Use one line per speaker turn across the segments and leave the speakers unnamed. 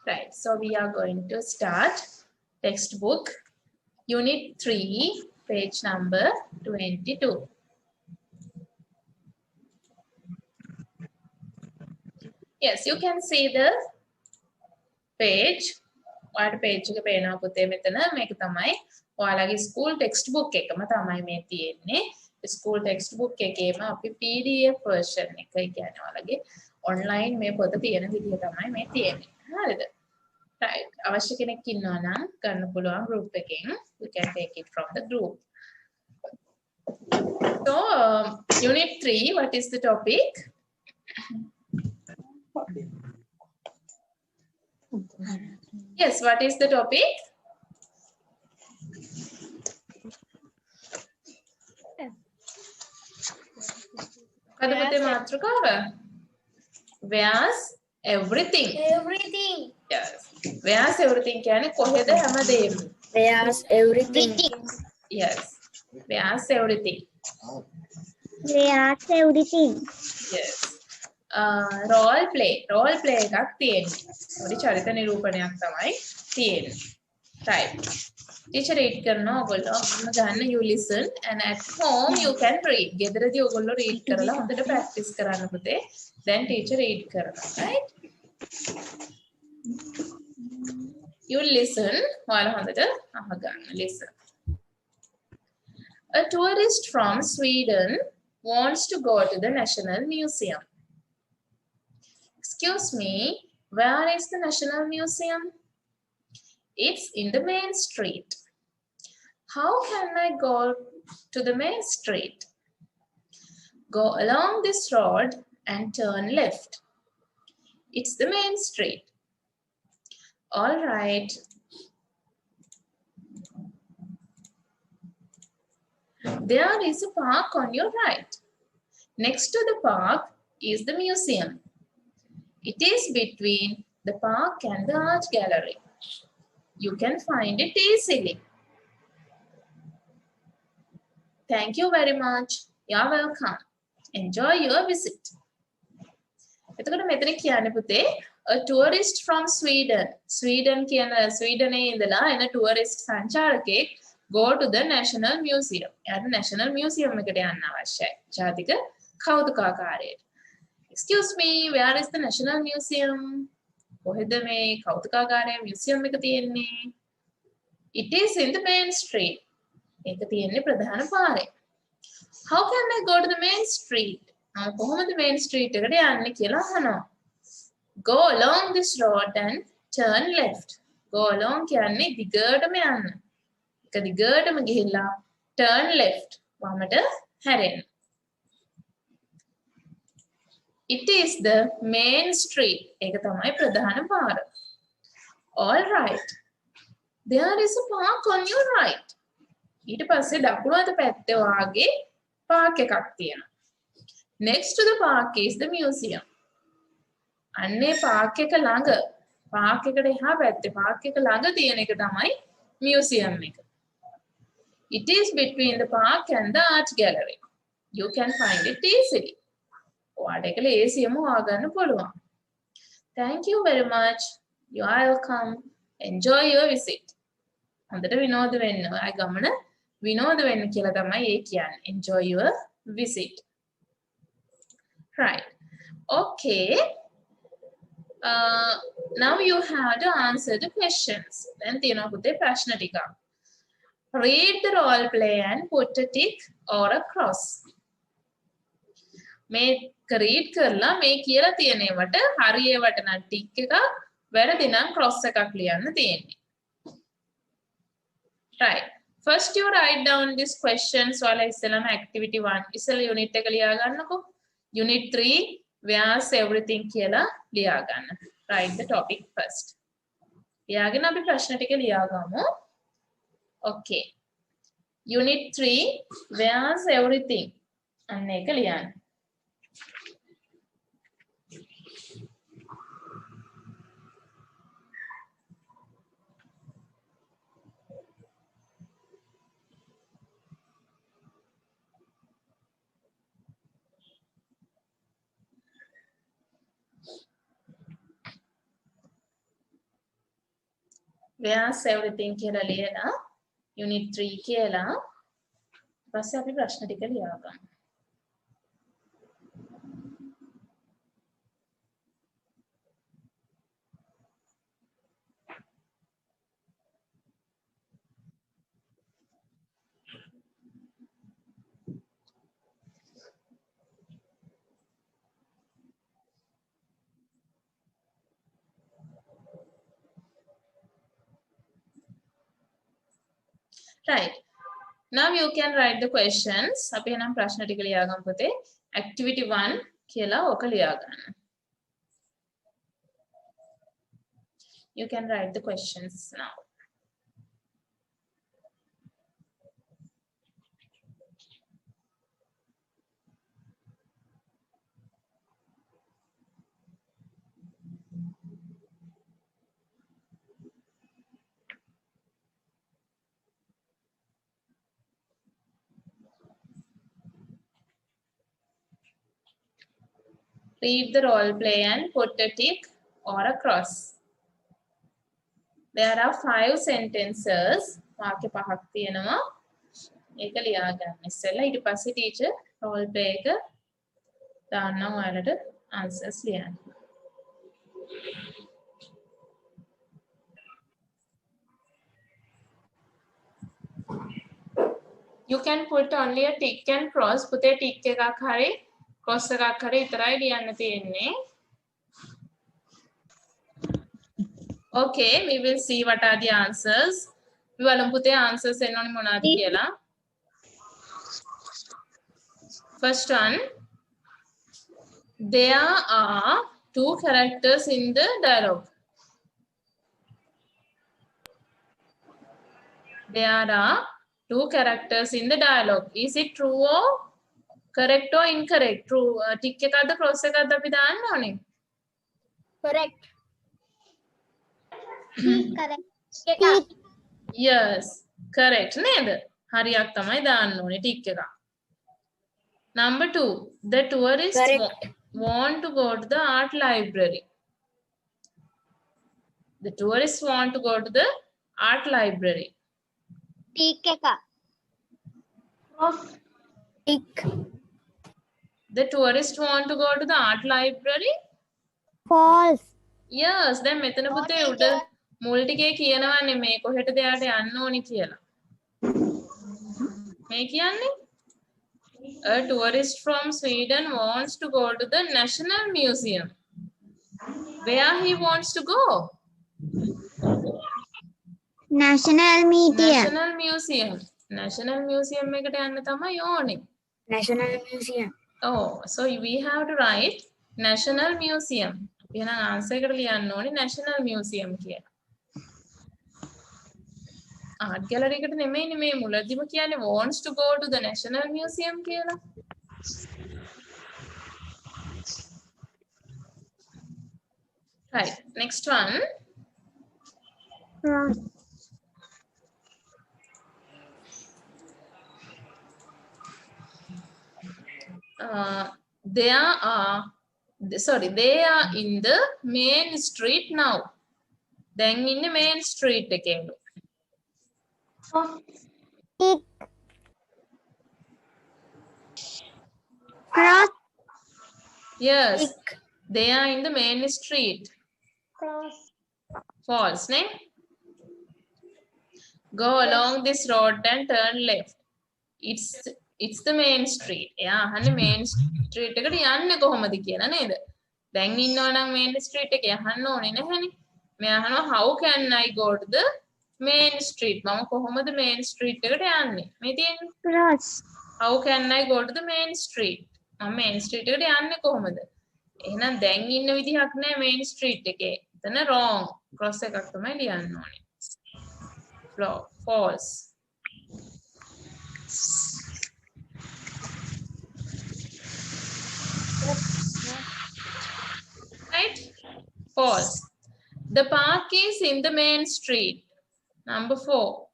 Right, so we are going to start textbook unit 3 page number 22. Yes, you can see the page. ඔයාලට page එක පේනවා පුතේ මෙතන මේක තමයි ඔයාලගේ school textbook එකම තමයි මේ තියෙන්නේ. school textbook එකේම අපි PDF version එක කියන්නේ ඔයාලගේ online මේ පොත තියෙන විදිහ තමයි මේ තියෙන්නේ. හරිද? Right. අවශ්‍ය කෙනෙක් ඉන්නවා නම් ගන්න පුළුවන් group එකෙන්. You can take it from the group. So, unit 3, what is the topic? Yes, what is the topic? මොකද පුතේ මාතෘකාව? Where's everything?
Everything.
Yes. Where's everything කියන්නේ කොහෙද හැමදේම?
Where's everything?
Yes. Where's everything?
Where's everything?
Yes. Role play එකක් තියෙන්නේ. පොඩි චරිත නිරූපණයක් තමයි තියෙන්නේ. Right. Teacher read කරනවා ඔයගොල්ලෝ ගන්න you listen and at home you can read. ගෙදරදී ඔයගොල්ලෝ read කරලා හොඳට practice කරන්න පුතේ. Then teacher read කරනවා. Right? You listen. ඔයාලා හොඳට අහගන්න. Listen. A tourist from Sweden wants to go to the National Museum. Excuse me, where is the National Museum? It's in the main street. How can I go to the main street? Go along this road and turn left. It's the main street. All right. There is a park on your right. Next to the park is the museum. It is between the park and the art gallery. You can find it easily. Thank you very much. You're welcome. Enjoy your visit. එතකොට මෙතන කියන්නේ පුතේ a tourist from Sweden. ස්වීඩනයේ ඉඳලා එන tourist සංචාරකයෙක් go to the National Museum. එයාට National Museum එකට යන්න අවශ්‍යයි. ජාතික කෞතුකාගාරයට. Excuse me, where is the National Museum? කොහෙද මේ කෞතුකාගාරය museum එක තියෙන්නේ? It is in the main street. ඒක තියෙන්නේ ප්‍රධාන පාරේ. How can I go to the main street? කොහොමද main street එකට යන්නේ කියලා අහනවා. Go along this road and turn left. Go along කියන්නේ දිගටම යන්න. ඒක දිගටම ගිහිල්ලා turn left. වමට හැරෙන්න. It is the main street. ඒක තමයි ප්‍රධාන පාර. All right. There is a park on your right. ඊට පස්සේ දකුණු අත පැත්තේ වාගේ park එකක් තියෙනවා. Next to the park is the museum. අන්නේ park එක ළඟ park එකට එහා පැත්තේ park එක ළඟ තියෙන එක තමයි museum එක. It is between the park and the art gallery. You can find it easily. ඔයාලට ඒක ලේසියෙන්ම හොයාගන්න පුළුවන්. Thank you very much. You are welcome. Enjoy your visit. හොඳට විනෝද වෙන්න. ඔයා ගමන විනෝද වෙන්න කියලා තමයි ඒ කියන්නේ. Enjoy your visit. Right. Okay. Now you have to answer the questions. Then තියෙනවා පුතේ ප්‍රශ්න ටිකක්. Read the role play and put a tick or a cross. මේ read කරලා මේ කියලා තියෙන ඒවට හරි ඒවට නම් ටික් එකක් වැරදි නම් cross එකක් ලියන්න තියෙන්නේ. Right. First you write down these questions ඔයාලා ඉස්සෙල්ලාම activity 1 ඉස්සෙල්ලා unit එක ලියා ගන්නකෝ. Unit 3 where's everything කියලා ලියා ගන්න. Write the topic first. ලියාගෙන අපි ප්‍රශ්න ටික ලියා ගමු. Okay. Unit 3 where's everything අන්න ඒක ලියන්න. where's everything කියලා ලියලා unit 3 කියලා ඊපස්සේ අපි ප්‍රශ්න ටික ලියා ගමු. Right. Now you can write the questions. අපි එනම් ප්‍රශ්න ටික ලියා ගමු පුතේ. Activity 1 කියලා ඕක ලියා ගන්න. You can write the questions now. Read the role play and put a tick or a cross. There are 5 sentences. වාක්‍ය පහක් තියෙනවා. ඒක ලියා ගන්න. ඉස්සෙල්ලා ඊට පස්සේ ටීචර් role play එක දාන්නම් ඔයාලට answers ලියන්න. You can put only a tick and cross. පුතේ tick එකක් හරි cross එකක් හරි විතරයි ලියන්න තියෙන්නේ. Okay, we will see what are the answers. We බලමු පුතේ answers එන්නෝනේ මොනවද කියලා. First one. There are 2 characters in the dialogue. There are 2 characters in the dialogue. Is it true or correct or incorrect? True. Tick එකක්ද cross එකක්ද අපි දාන්න ඕනේ?
Correct.
Correct. Yes, correct නේද? හරියක් තමයි දාන්න ඕනේ tick එක. Number 2. The tourists want to go to the art library. The tourists want to go to the art library.
Tick එක. Tick.
The tourists want to go to the art library.
False.
Yes, දැන් මෙතන පුතේ උඩ මුල් ටිකේ කියනවානේ මේ කොහෙටද යාට යන්න ඕනි කියලා. මේ කියන්නේ a tourist from Sweden wants to go to the National Museum. Where he wants to go?
National Museum.
National Museum. National Museum එකට යන්න තමයි ඕනේ.
National Museum.
Oh, so we have to write National Museum. එහෙනම් answer එකට ලියන්න ඕනේ National Museum කියලා. art gallery එකට නෙමෙයිනේ මේ මුලදිම කියන්නේ wants to go to the National Museum කියලා. Right, next one. They are in the main street now. Then in the main street again.
Tick. Cross.
Yes,
Tick.
they are in the main street.
Cross.
False, ne? Go along this road and turn left. It's the main street. Yeah, and main street එකට යන්නේ කොහොමද කියලා නේද? දැන් ඉන්නවා නම් main street එකේ යහන්න ඕනේ නැහැනේ. මේ අහනවා how can I go to the main street? මම කොහොමද main street එකට යන්නේ? මේ තියෙන්නේ
Cross.
how can I go to the main street? මම main street එකට යන්නේ කොහොමද? එහෙනම් දැන් ඉන්න විදිහක් නැහැ main street එකේ. එතන wrong. cross එකක් තමයි ලියන්න ඕනේ. False. Right? False. The park is in the main street. Number 4.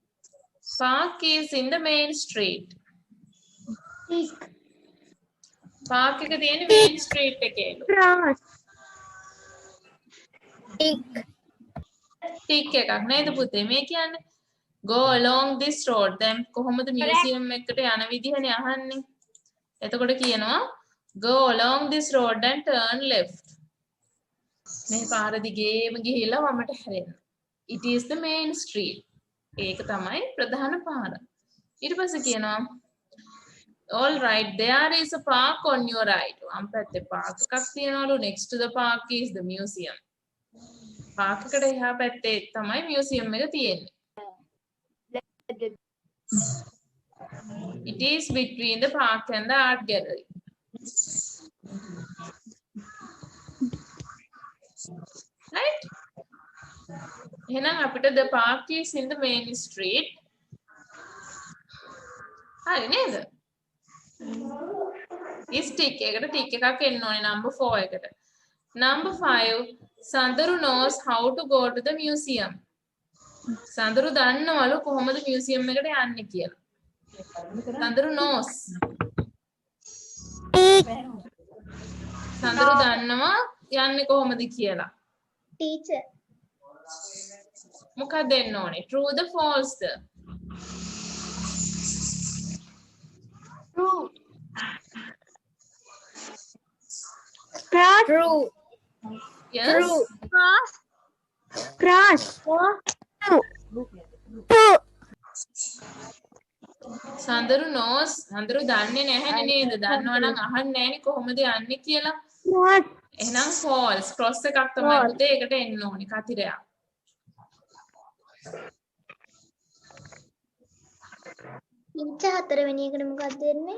Park is in the main street.
Tick.
Park එක තියෙන්නේ main street එකේලු.
Cross. Tick.
ටික් එකක් නේද පුතේ මේ කියන්නේ go along this road දැන් කොහොමද මියුසියම් එකට යන විදිහනේ අහන්නේ එතකොට කියනවා go along this road and turn left මේ පාර දිගේම ගිහිල්ලා වමට හැරෙන්න it is the main street ඒක තමයි ප්‍රධාන පාර ඊට පස්සේ කියනවා all right there is a park on your right වම් පැත්තේ park එකක් තියෙනවලු next to the park is the museum park එකට එහා පැත්තේ තමයි museum එක තියෙන්නේ it is between the park and the art gallery right එහෙනම් අපිට the park is in the main street හරි නේද is tick එකට tick එකක් එන්න ඕනේ number 4 එකට number 5 සඳරු knows how to go to the museum සඳරු දන්නවලු කොහොමද museum එකට යන්නේ කියලා සඳරු knows සඳරු දන්නවා යන්නේ කොහොමද කියලා
teacher
මොකක්ද දෙන්න ඕනේ true the false the
true cross true
yes
true cross true
සඳරු knows සඳරු දන්නේ නැහැනේ නේද දන්නවනම් අහන්නේ නැහැනේ කොහොමද යන්නේ කියලා එහෙනම් false cross එකක් තමයි පුතේ ඒකට එන්න ඕනේ කතිරයක්
teacher හතරවෙනි එකට මොකක්ද දෙන්නේ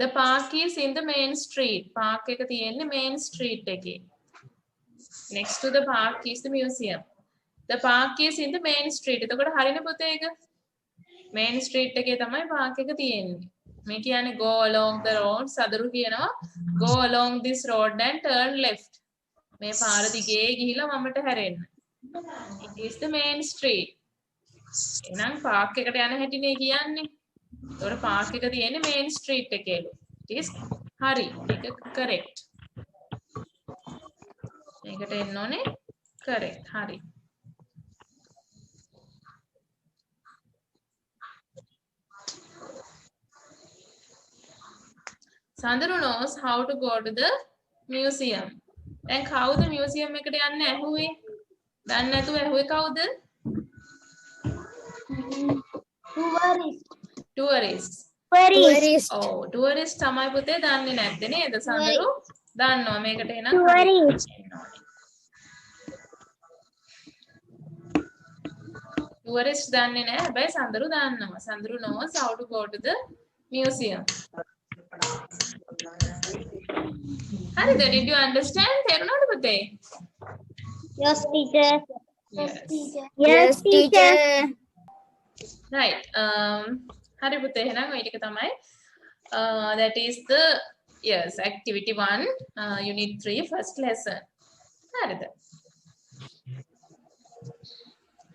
the park is in the main street park එක තියෙන්නේ main street එකේ next to the park is the museum the park is in the main street එතකොට හරිනේ පුතේ ඒක main street එකේ තමයි park එක තියෙන්නේ මේ කියන්නේ go along the road සදරු කියනවා go along this road and turn left මේ පාර දිගේ ගිහිලා වමට හැරෙන්න it is the main street එහෙනම් park එකට යන හැටිනේ කියන්නේ ඒතකොට park එක තියෙන්නේ main street එකේලු it is හරි ඒක correct මේකට එන්න ඕනේ correct හරි Sandru knows how to go to the museum. දැන් කවුද museum එකට යන්න ඇහුවේ? දන්නේ නැතුව ඇහුවේ කවුද? Tourist. Oh, tourist තමයි පුතේ දන්නේ නැද්ද නේද? සඳරු දන්නවා මේකට එනනම් tourist දන්නේ නැහැ. හැබැයි සඳරු දන්නවා. සඳරු knows how to go to the museum. හරිද? Did you understand? තේරුණාද පුතේ?
yes teacher
Yes.
teacher
Right. හරි පුතේ එහෙනම් ওই ටික තමයි that is the yes activity 1 unit 3 first lesson. හරිද?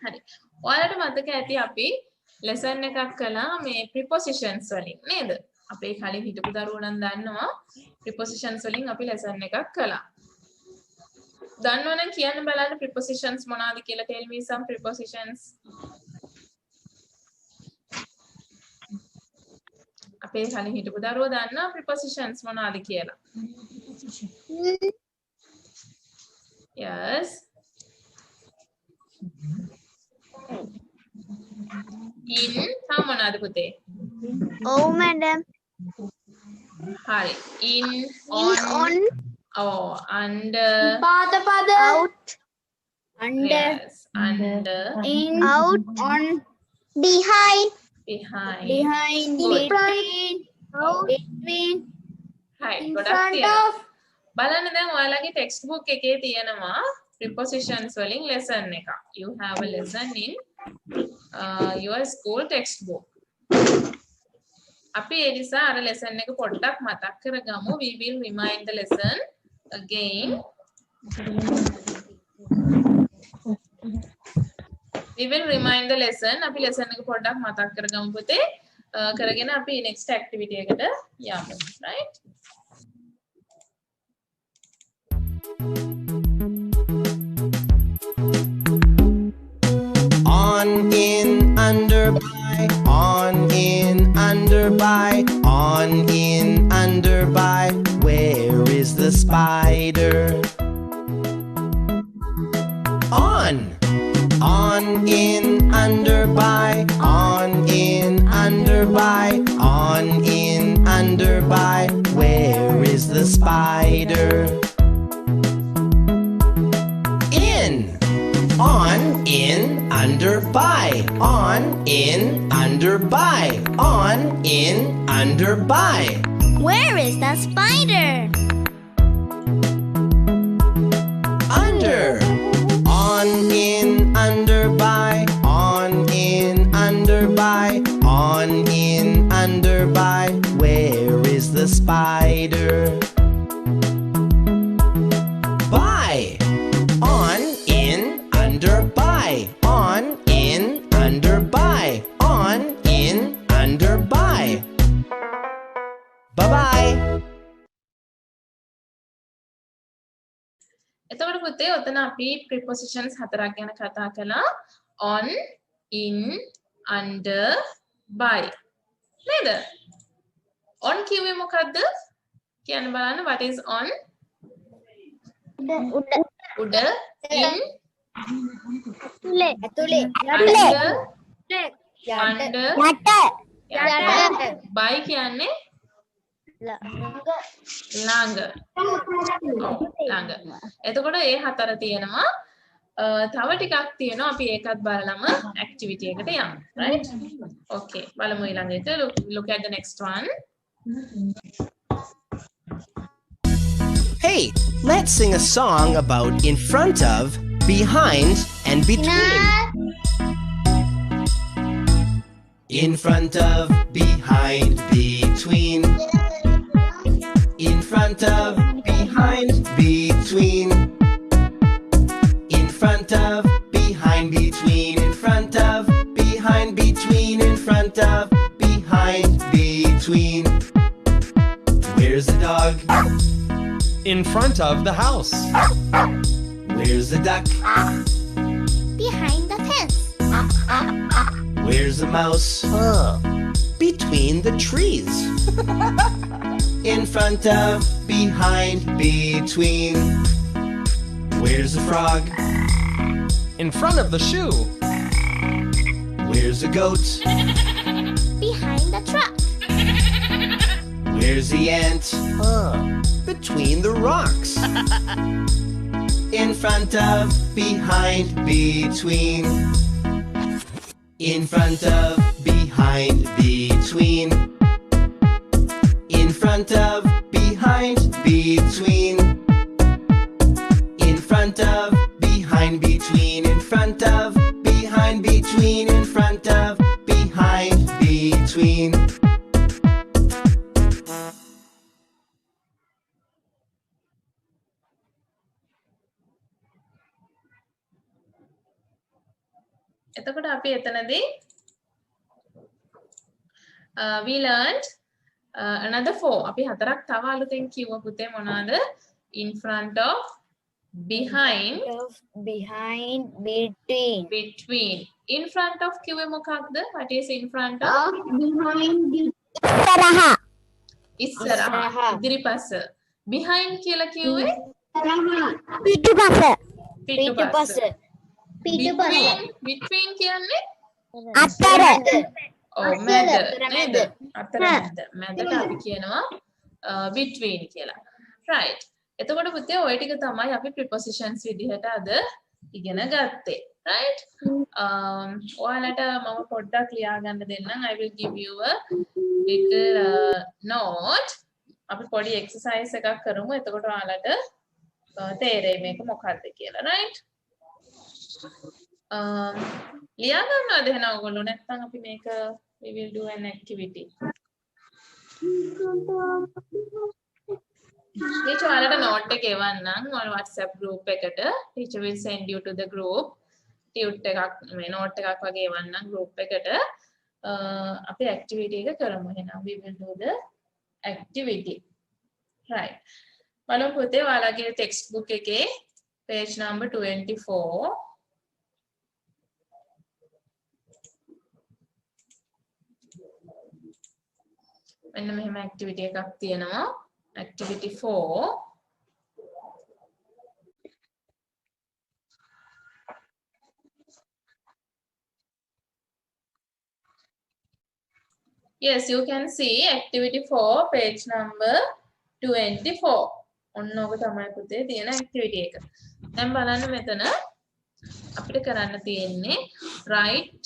හරි. ඔයාලට මතක ඇති අපි lesson එකක් කළා මේ prepositions වලින් නේද? අපේ කලින් හිටපු දරුවෝ නම් දන්නවා prepositions වලින් අපි lesson එකක් කළා. දන්නවනම් කියන්න බලන්න prepositions මොනවාද කියලා tell me some prepositions. අපේ කලින් හිටපු දරුවෝ දන්නවා prepositions මොනවාද කියලා. Yes. In තව මොනවාද පුතේ?
oh madam
හරි. In
on
oh under
out under
yes under
in out on behind
behind
in front out between
right
in
ගොඩක්
front
තියෙනවා.
of
බලන්න දැන් ඔයාලගේ text book එකේ තියෙනවා prepositions වලින් lesson එකක්. You have a lesson in your school textbook. අපි ඒ නිසා අර lesson එක පොඩ්ඩක් මතක් කරගමු. We will remind the lesson again. We will remind the lesson. අපි lesson එක පොඩ්ඩක් මතක් කරගමු පුතේ. කරගෙන අපි next activity එකට යමු. Right?
the spider? On in, under, by. On in, under, by. On in, under, by. Where is the spider? In, on, in, under, by. On, in, under, by. On, in, under, by.
Where is the spider?
Under, on, in, under, by. On, in, under, by. On, in, under, by. Where is the spider? By, on, in, under, by. On, in, under, by. On, in, under, by. Bye-bye.
එතකොට පුතේ ඔතන අපි prepositions හතරක් ගැන කතා කළා. on, in, under, by. නේද? on කිව්වේ මොකද්ද? කියන්න බලන්න what is on? උඩ, in,
ඇතුලේ
under, by කියන්නේ ළඟ. ළඟ. එතකොට ඒ හතර තියෙනවා. තව ටිකක් තියෙනවා අපි ඒකත් බලලම activity එකට යමු. right? okay. බලමු ඊළඟ එක. Look at the next one.
Hey, let's sing a song about in front of, behind, and between. In front of, behind, between. In front of, behind, between. In front of, behind, between. In front of, behind, between. In front of, behind, between. Where's the dog?
In front of the house.
Where's the duck?
behind the fence.
Where's the mouse? Between the trees. In front of, behind, between. Where's the frog?
In front of the shoe.
Where's the goat?
behind the truck.
Where's the ant? Between the rocks. In front of, behind, between. In front of, behind, between. In front of, behind, between. In front of, behind, between. In front of, behind, between. In front of, behind, between.
එතකොට අපි එතනදී we learned another four. අපි හතරක් තව අලුතෙන් කිව්ව පුතේ මොනවාද? in front of, behind, between. in front of කිව්වේ මොකක්ද? what is in front of? ඉස්සරහා. ඉදිරිපස. behind කියලා කිව්වේ පිටුපස. between කියන්නේ
අතර.
මැද නේද? අතර මැදට අපි කියනවා between කියලා. right. එතකොට පුතේ ඔය ටික තමයි අපි prepositions විදිහට අද ඉගෙන ගත්තේ. right. ඔයාලට මම පොඩ්ඩක් ලියා ගන්න දෙන්නම්. I will give you a little note. අපි පොඩි exercise එකක් කරමු. එතකොට ඔයාලට තේරෙයි මේක මොකක්ද කියලා. right. ලියා ගන්නවද එහෙනම් ඔයගොල්ලෝ? නැත්නම් අපි මේක we will do an activity. teacher ඔයාලට note එක එවන්නම් ඔයාලා WhatsApp group එකට. teacher will send you to the group. tute එකක් මේ note එකක් වගේ එවන්නම් group එකට. අපි activity එක කරමු එහෙනම්. we will do the activity. right. බලමු පුතේ ඔයාලගේ textbook එකේ page number 24. මෙන්න මෙහෙම activity එකක් තියෙනවා. activity 4. Yes, you can see activity 4 page number 24. ඔන්නෝක තමයි පුතේ තියෙන activity එක. දැන් බලන්න මෙතන අපිට කරන්න තියෙන්නේ write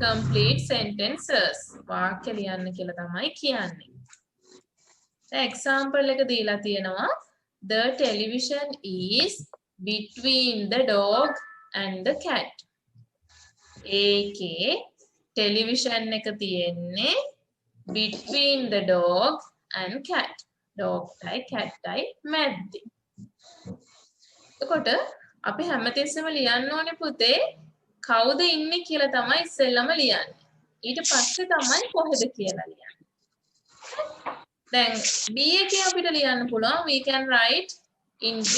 complete sentences. වාක්‍ය ලියන්න කියලා තමයි කියන්නේ. දැන් example එක දීලා තියෙනවා the television is between the dog and the cat. ඒකේ television එක තියෙන්නේ between the dog and cat. dog tie cat ටයි මැද්දේ. එතකොට අපි හැමතිස්සෙම ලියන්න ඕනේ පුතේ කවුද ඉන්නේ කියලා තමයි ඉස්සෙල්ලම ලියන්නේ. ඊට පස්සේ තමයි කොහෙද කියලා ලියන්නේ. දැන් B එකේ අපිට ලියන්න පුළුවන් we can write in B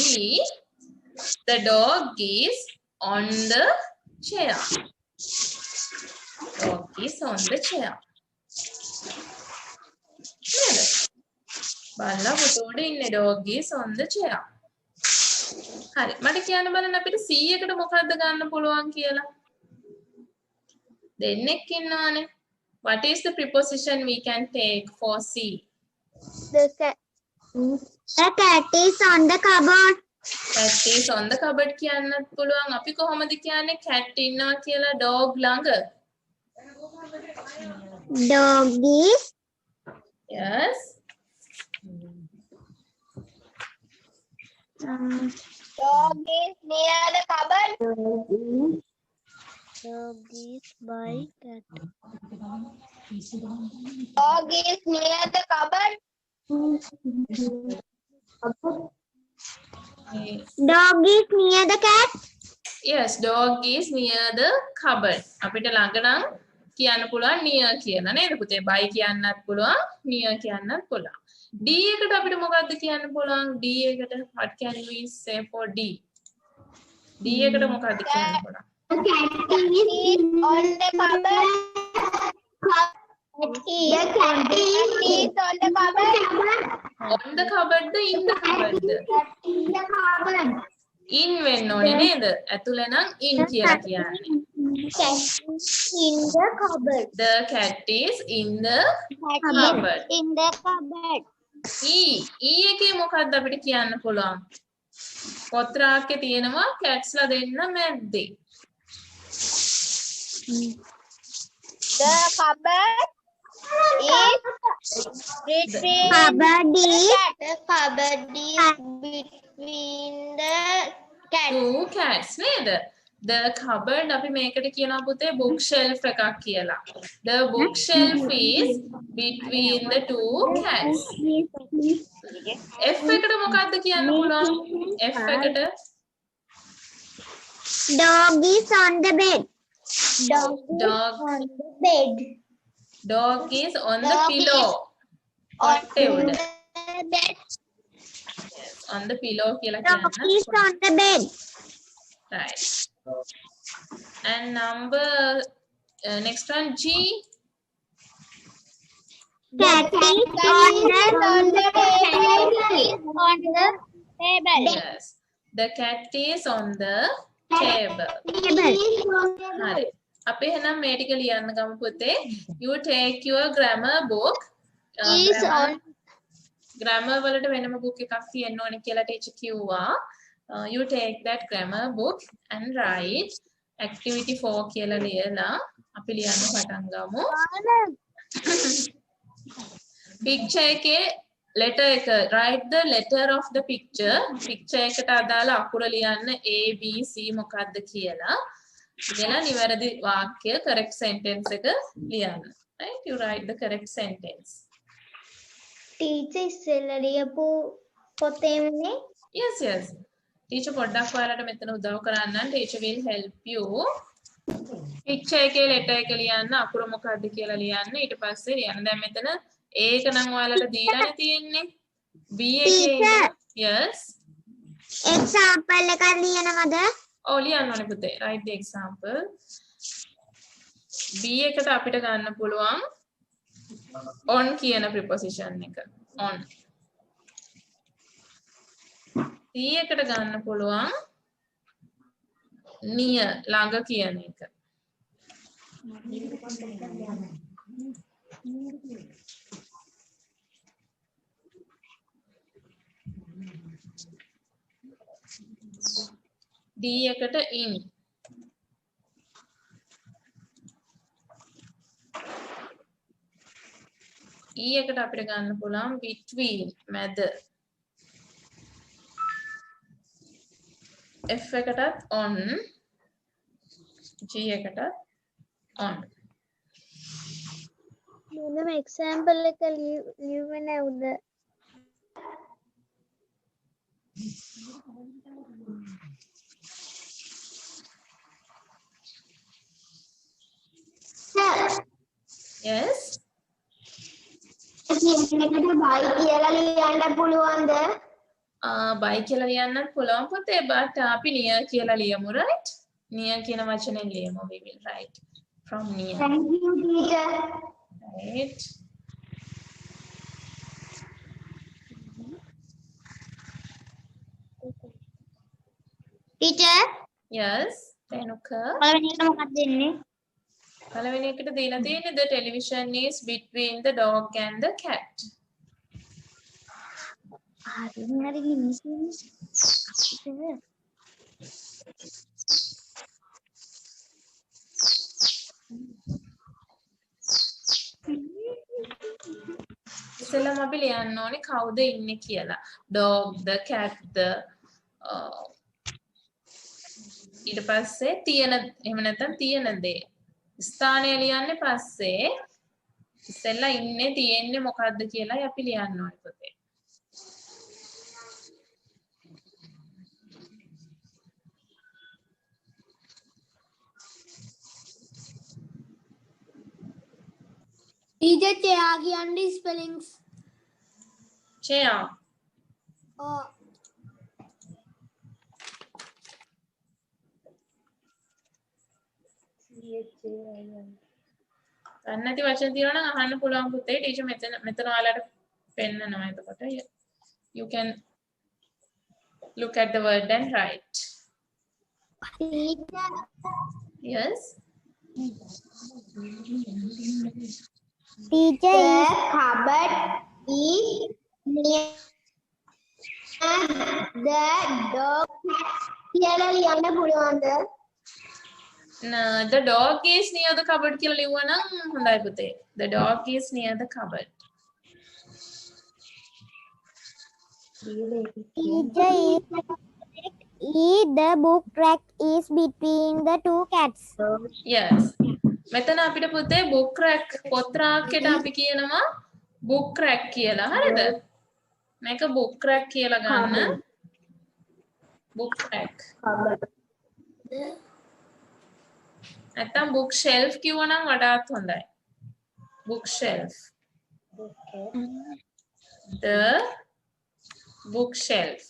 the dog is on the chair. Dog is on the chair. නේද? බලලා පුතෝඩ ඉන්නේ dog is on the chair. හරි මට කියන්න බලන්න අපිට C එකට මොකක්ද ගන්න පුළුවන් කියලා. දෙන්නෙක් ඉන්නවානේ. What is the preposition we can take for C?
The cat is on the cupboard.
Cat is on the cupboard කියන්නත් පුළුවන්. අපි කොහොමද කියන්නේ cat ඉන්නවා කියලා dog ළඟ?
Dog is
Yes.
dog is near the cupboard. Dog is by cat. Dog is near the cupboard. Dog is near the cat.
Yes, dog is near the cupboard. අපිට ළඟ නම් කියන්න පුළුවන් near කියලා නේද පුතේ? by කියන්නත් පුළුවන්, near කියන්නත් පුළුවන්. D එකට අපිට මොකක්ද කියන්න පුළුවන්? D එකට what can we say for D? D එකට මොකක්ද කියන්න පුළුවන්?
The cat is on the cupboard. The cat is on the cupboard.
On the cupboard the in the cupboard the?
In the cupboard.
in වෙන්න ඕනේ නේද? ඇතුලේ නම් in කියලා කියන්නේ.
Cat is in the cupboard.
The cat is in the cupboard.
In the cupboard.
E එකේ මොකක්ද අපිට කියන්න පුළුවන්? පොත්‍රාක්කේ තියෙනවා cats ලා දෙන්න මැද්දේ.
The cupboard is between the cupboard is between the cat.
Two cats නේද? The cupboard අපි මේකට කියනවා පුතේ bookshelf එකක් කියලා. The bookshelf is between the two cats. F එකට මොකක්ද කියන්න පුළුවන්? F එකට
Dog is on the bed. Dog
Dog.
is on the bed.
dog is on the
Dog
pillow.
On
Whatever.
the bed.
Yes, on the pillow කියලා
Dog
කියන්න.
is on the bed.
Right. And number next one G.
Cat is on the table.
Yes. The cat is on the table. හරි. අපි එහෙනම් මේ ටික ලියන්න ගමු පුතේ. You take your grammar book.
Is on
grammar වලට වෙනම book එකක් තියෙන්න ඕනේ කියලා teacher කිව්වා. You take that grammar book and write activity 4 කියලා ලියලා අපි ලියන්න පටන් ගමු. picture එකේ letter එක write the letter of the picture. picture එකට අදාළ අකුර ලියන්න A B C මොකක්ද කියලා. ලියලා නිවැරදි වාක්‍ය correct sentence එක ලියන්න. Right? You write the correct sentence.
Teacher ඉස්සෙල්ලා ලියපු පොතේමනේ.
Yes, yes. Teacher පොඩ්ඩක් ඔයාලට මෙතන උදව් කරන්නම්. Teacher will help you. picture එකේ letter එක ලියන්න අකුර මොකක්ද කියලා ලියන්න. ඊට පස්සේ ලියන්න. දැන් මෙතන A එක නම් ඔයාලට දීලානේ තියෙන්නේ. B එකේ yes.
Example එකක් ලියනවද?
ඔව් ලියන්න ඕනේ පුතේ. Write the example. B එකට අපිට ගන්න පුළුවන් on කියන preposition එක. on. C එකට ගන්න පුළුවන් near ළඟ කියන එක. D එකට in. E එකට අපිට ගන්න පුළුවන් between මැද. F එකටත් on. G එකටත් on.
මොනම එක්සැම්පල් එක ලියුවේ නැවුද?
Yes.
එකට බයි කියලා ලියන්න පුළුවන්ද?
බයි කියලා ලියන්නත් පුළුවන් පුතේ but අපි near කියලා ලියමු right? near කියන වචනේ ලියමු we will write from near.
Thank you teacher.
Right.
Teacher
Yes. Renuka.
පළවෙනි එක මොකක්ද දෙන්නේ?
පළවෙනි එකට දීලා තියෙන්නේ the television is between the dog and the cat.
හරි ඉංග්‍රීසි.
ඉතින් අපි ලියන්න ඕනේ කවුද ඉන්නේ කියලා. dog, the cat, the ඊට පස්සේ තියෙන එහෙම නැත්නම් තියෙන දේ. ස්ථානය ලියන්නේ පස්සේ ඉස්සෙල්ලා ඉන්නේ තියෙන්නේ මොකද්ද කියලා අපි ලියන්න ඕනේ පුතේ.
Teacher chair කියන්නේ spellings.
chair.
Oh.
ගන්න නැති වචන තියෙනවා නම් අහන්න පුළුවන් පුතේ ටීචර් මෙතන ඔයාලට පෙන්නනවා එතකොට you can look at the word and write.
Teacher
Yes.
Teacher is cupboard is near the dog කියලා ලියන්න පුළුවන්ද?
The dog is near the cupboard කියලා ලිව්වා නම් හොඳයි පුතේ. The dog is near the cupboard.
Teacher is the book rack is between the two cats.
Yes. මෙතන අපිට පුතේ book rack පොත් රාක්කයට අපි කියනවා book rack කියලා. හරිද? මේක book rack කියලා ගන්න. book rack. නැත්තම් book shelf කිව්වනම් වඩාත් හොඳයි. book shelf. The bookshelf.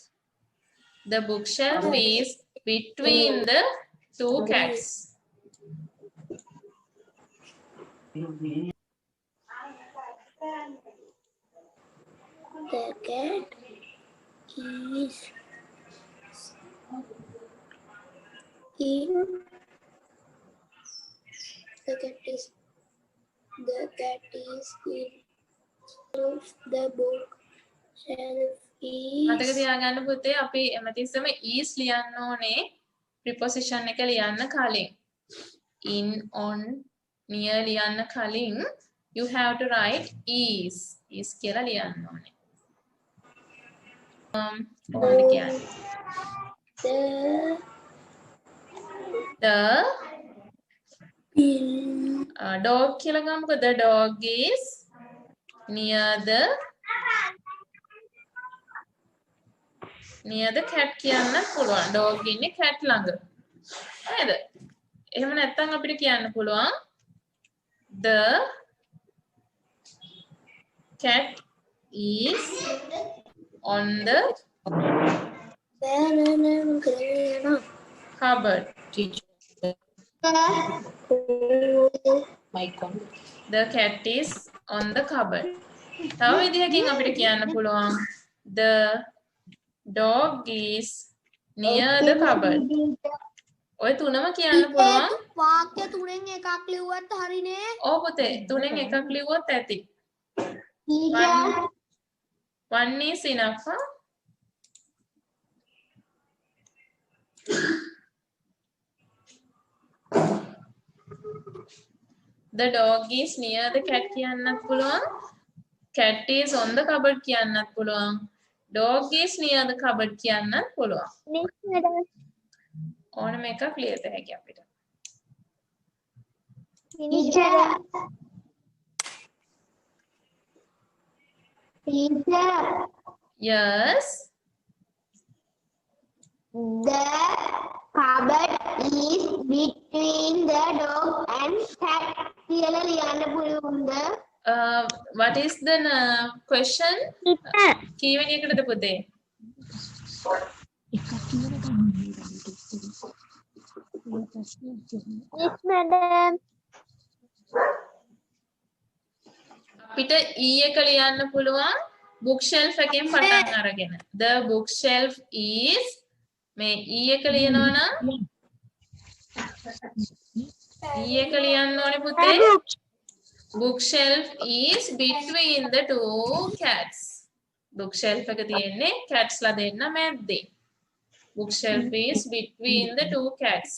The bookshelf is between the two cats.
The cat is in the cat is in the book shelf
මතක
is
තියාගන්න පුතේ අපි හැමතිස්සෙම is ලියන්න ඕනේ preposition එක ලියන්න කලින්. in, on, near ලියන්න කලින් you have to write is. is කියලා ලියන්න ඕනේ. කොහොමද කියන්නේ? The dog කියලා ගමුකෝ. The dog is near the cat කියන්න පුළුවන්. dog ඉන්නේ cat ළඟ. නේද? එහෙම නැත්නම් අපිට කියන්න පුළුවන් the cat is on the cupboard. The cat is on the cupboard. තව විදිහකින් අපිට කියන්න පුළුවන් the dog is near the cupboard. ඔය තුනම කියන්න පුළුවන්.
වාක්‍ය තුනෙන් එකක් ලිව්වත් හරිනේ.
ඔව් පුතේ තුනෙන් එකක් ලිව්වොත් ඇති.
Teacher.
One is enough. Huh? The dog is near the cat කියන්නත් පුළුවන්. Cat is on the cupboard කියන්නත් පුළුවන්. Dog is near the cupboard කියන්නත් පුළුවන්. ඕනම එකක් ලියත හැකි අපිට.
Teacher. Teacher.
Yes.
The cupboard is between the dog and cat. කියලා ලියන්න පුළුවන්ද?
What is the question? කීවෙනි එකටද පුතේ?
Yes, madam.
අපිට E එක ලියන්න පුළුවන් bookshelf එකෙන් පටන් අරගෙන. The bookshelf is මේ E එක ලියනවා නම් E එක ලියන්න ඕනේ පුතේ. Bookshelf is between the two cats. Bookshelf එක තියෙන්නේ cats ලා දෙන්න මැද්දේ. Bookshelf is between the two cats.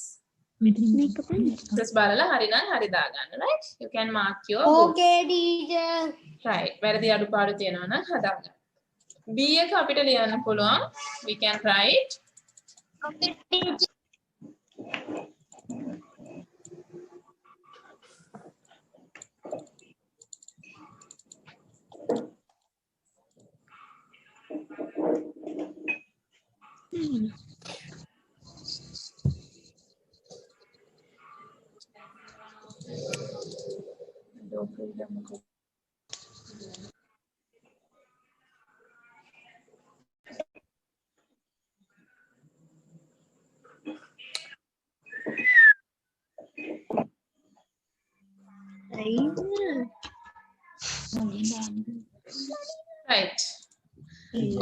Just බලලා හරි නම් හරි දාගන්න. Right? You can mark your books.
Okay, teacher.
Right. වැරදි අඩුපාඩු තියෙනවා නම් හදාගන්න. B එක අපිට ලියන්න පුළුවන්. We can write.
Okay, teacher.
Right.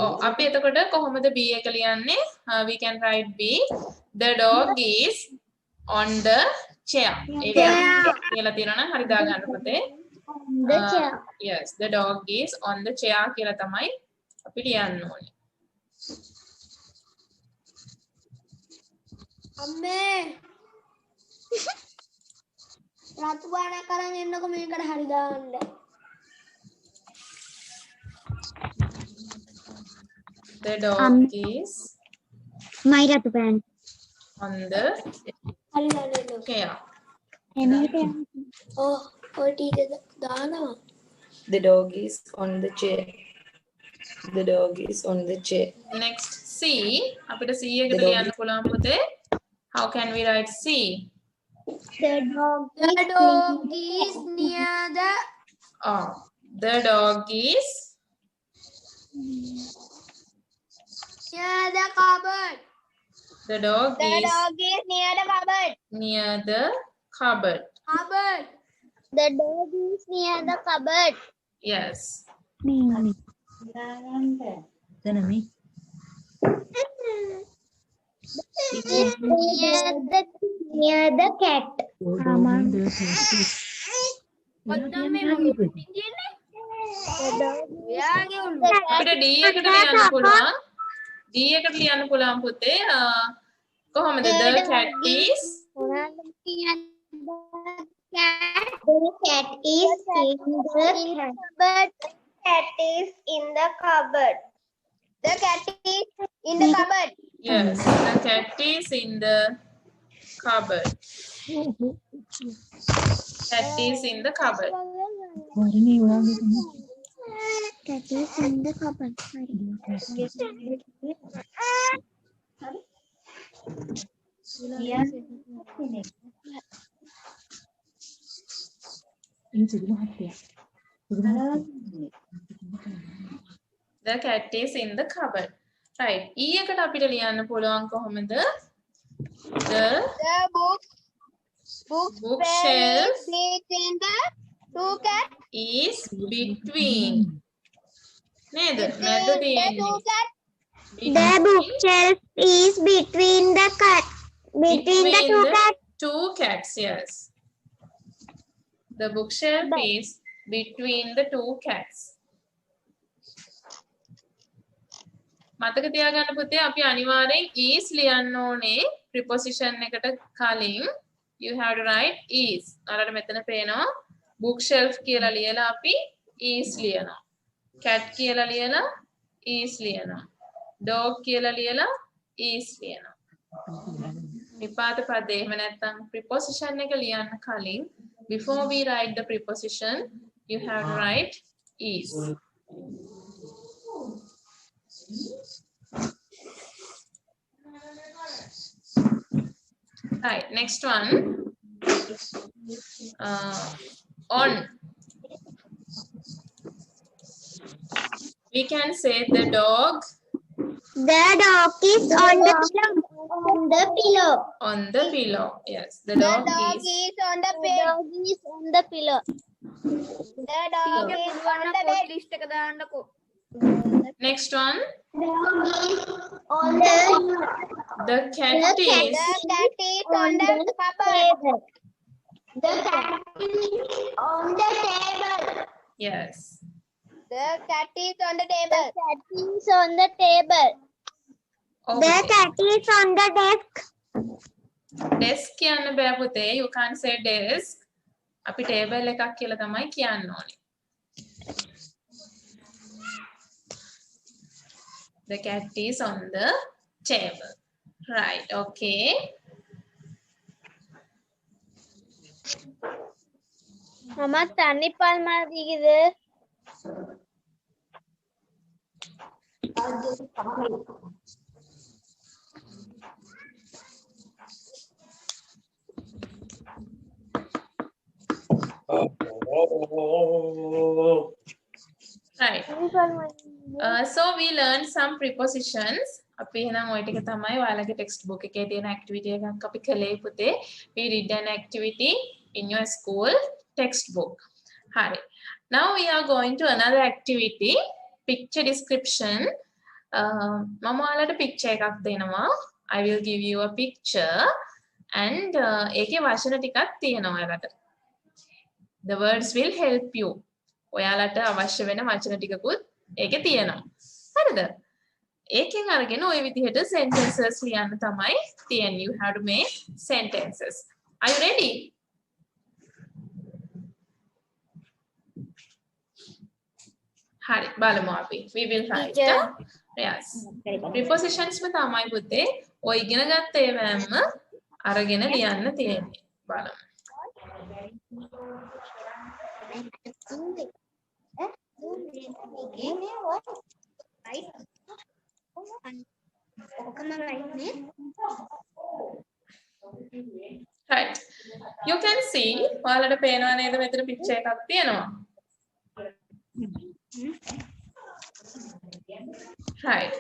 Oh, අපි එතකොට කොහොමද B එක ලියන්නේ? We can write B. The dog is on the chair. ඒක කියලා තියෙනවා නම් හරි දාගන්න පුතේ.
The chair.
Yes, the dog is on the chair කියලා තමයි අපි ලියන්න ඕනේ.
අම්මේ. රතු පානක් අරන් එන්නකො මේකට හරි දාන්න.
The dog is
My ratu pan.
on the
හරි දාන්න.
chair.
Oh, teacher දානවා.
The dog is on the chair. The dog is on the chair.
Next C. අපිට C එකට ලියන්න පුළුවන් පුතේ. How can we write C?
The dog is near the
Oh, the dog is
cupboard.
the dog
The
is
dog is near the cupboard.
near the cupboard.
Cupboard. The dog is near the cupboard.
Yes.
Near the cat.
අපිට D එකට ලියන්න පුළුවන්. D එකට ලියන්න පුළුවන් පුතේ. කොහොමද? The cat is
The cat is in the cupboard. Cat is in the cupboard. The cat is in the cupboard.
yes, the cat is in the cupboard. Cat is in the cupboard.
Cat is in the cupboard.
The cat is in the cupboard. Right. E එකට අපිට ලියන්න පුළුවන් කොහොමද? The bookshelf
between the two cats.
is between. නේද? මැද තියෙන්නේ.
The bookshelf is between the Between the two cats.
two cats, yes. The bookshelf is between the two cats. මතක තියාගන්න පුතේ අපි අනිවාර්යෙන් is ලියන්න ඕනේ preposition එකට කලින්. You have to write is. ඔයාලට මෙතන පේනවා bookshelf කියලා ලියලා අපි is ලියනවා. cat කියලා ලියලා is ලියනවා. dog කියලා ලියලා is ලියනවා. නිපාත පදේ එහෙම නැත්නම් preposition එක ලියන්න කලින් before we write the preposition you have to write is. Right, next one. On. We can say the dog.
The dog is on the pillow.
On the pillow. Yes, the dog is
on the bed. Dog is on the pillow. The dog is on the bed.
next one.
Dog is on the
The cat is
on the table. The cat is on the table.
yes.
The cat is on the table. The cat is on the table.
Okay.
The cat is on the desk.
Desk කියන්න බෑ පුතේ. You can't say desk. අපි table එකක් කියලා තමයි කියන්න ඕනේ. The cat is on the table. Right, okay.
Mama tani pal madigide.
Right. So we learned some prepositions. අපි එහෙනම් ওই ටික තමයි ඔයාලගේ text book එකේ තියෙන activity එකක් අපි කළේ පුතේ. We did an activity in your school textbook. හරි. Now we are going to another activity, picture description. මම ඔයාලට picture එකක් දෙනවා. I will give you a picture and ඒකේ වචන ටිකක් තියෙනවා ඔයාලට. The words will help you. ඔයාලට අවශ්‍ය වෙන වචන ටිකකුත් ඒකේ තියෙනවා. හරිද? ඒකෙන් අරගෙන ওই විදිහට sentences ලියන්න තමයි තියෙන්නේ. You have to make sentences. Are you ready? හරි බලමු අපි. We will write. Yes. Prepositions ම තමයි පුතේ. ඔය ඉගෙන ගත්ත ඒවාම අරගෙන ලියන්න තියෙන්නේ. බලමු. Right. You can see ඔයාලට පේනවා නේද මෙතන picture එකක් තියෙනවා. Right.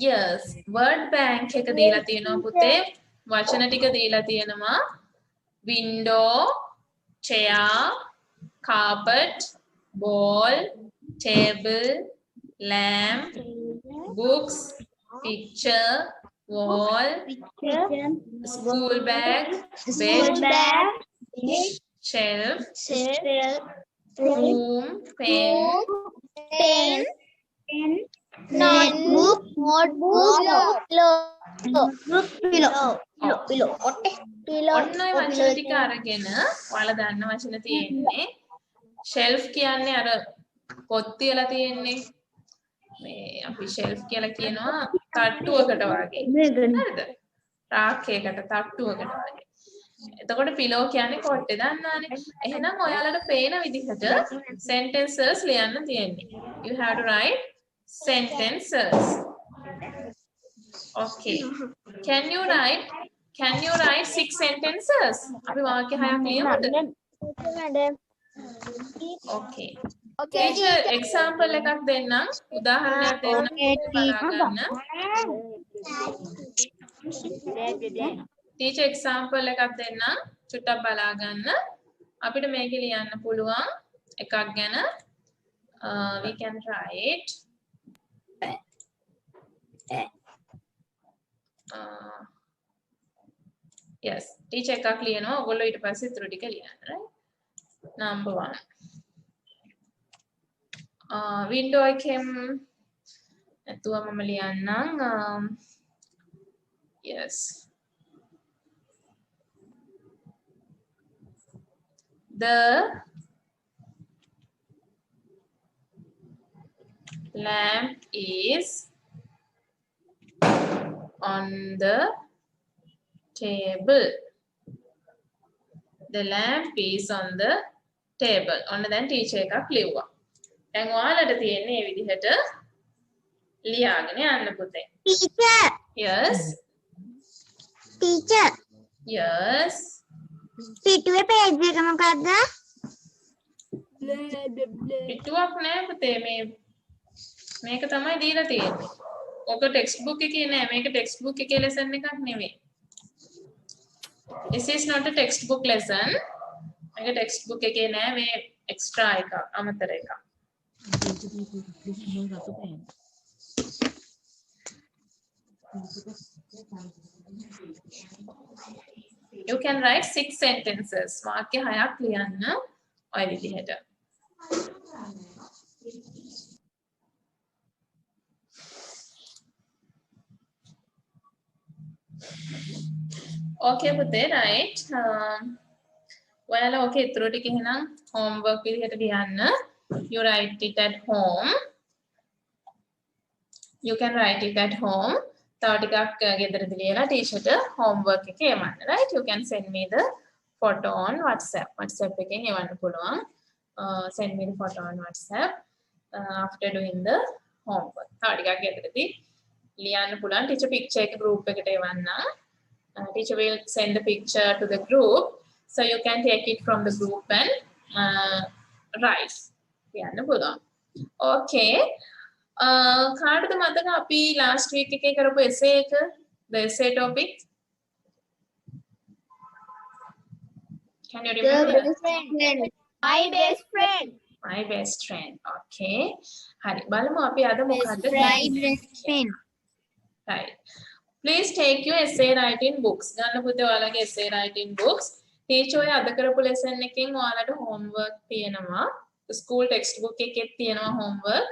Yes, word bank එක දීලා තියෙනවා පුතේ. වචන ටික දීලා තියෙනවා. Window, chair, carpet, ball, table, lamp, books, picture, wall, school bag, bed, shelf, room, pen,
notebook, pillow.
ඔන්න ඔය වචන ටික අරගෙන ඔයාලා දන්න වචන තියෙන්නේ shelf කියන්නේ අර පොත් තියලා තියෙන්නේ මේ අපි shelf කියලා කියනවා තට්ටුවකට වගේ හරිද රාක්කයකට තට්ටුවකට වගේ එතකොට pillow කියන්නේ කොට්ටේ දන්නවනේ එහෙනම් ඔයාලට පේන විදිහට sentences ලියන්න තියෙන්නේ you have to write sentences okay can you write 6 sentences අපි වාක්‍ය 6ක් ලියමුද okay teacher example එකක් දෙන්නම් උදාහරණයක් දෙන්නම් බලාගන්න teacher example එකක් දෙන්නම් චුට්ටක් බලාගන්න අපිට මේක ලියන්න පුළුවන් එකක් ගැන we can write yes teacher එකක් ලියනවා ඔයගොල්ලෝ ඊට පස්සේ ඉතුරු ටික ලියන්න right number 1 window එකෙන් නැතුව මම ලියන්නම් yes the lamp is on the table. The lamp is on the table. ඔන්න දැන් ටීචර් එකක් ලිව්වා. දැන් ඔයාලට තියෙන්නේ මේ විදිහට ලියාගෙන යන්න පුතේ.
Teacher.
Yes.
Teacher.
Yes.
පිටුවේ page එක මොකක්ද?
පිටුවක් නෑ පුතේ මේක තමයි දීලා තියෙන්නේ. ඔක ටෙක්ස්ට් බුක් එකේ නෑ මේක ටෙක්ස්ට් බුක් එකේ lesson එකක් නෙවෙයි. This is not a textbook lesson. මේක ටෙක්ස්ට් බුක් එකේ නෑ මේ එක්ස්ට්‍රා එකක් අමතර එකක්. You can write 6 sentences. වාක්‍ය 6ක් ලියන්න ඔය විදිහට. Okay පුතේ right. ඔයාලා ඔකේ ඉතුරු ටික එහෙනම් homework විදිහට ලියන්න. You write it at home. You can write it at home. තව ටිකක් ගෙදරදී ලියලා ටීචර්ට homework එක එවන්න. Right? You can send me the photo on WhatsApp. WhatsApp එකෙන් එවන්න පුළුවන්. Send me the photo on WhatsApp after doing the homework. තව ටිකක් ගෙදරදී ලියන්න පුළුවන්. ටීචර් picture එක group එකට එවන්න. Teacher will send the picture to the group, so you can take it from the group and write. ලියන්න පුළුවන්. Okay. කාටද මතක අපි last week එකේ කරපු essay එක the essay topic? Can you remember?
My best friend.
My best friend. Okay. හරි. බලමු අපි අද මොකද්ද
My best friend.
Right. Please take your essay writing books. ගන්න පුතේ ඔයාලගේ essay writing books. teacher ඔය අද කරපු lesson එකෙන් ඔයාලට homework තියෙනවා. school textbook එකෙත් තියෙනවා homework.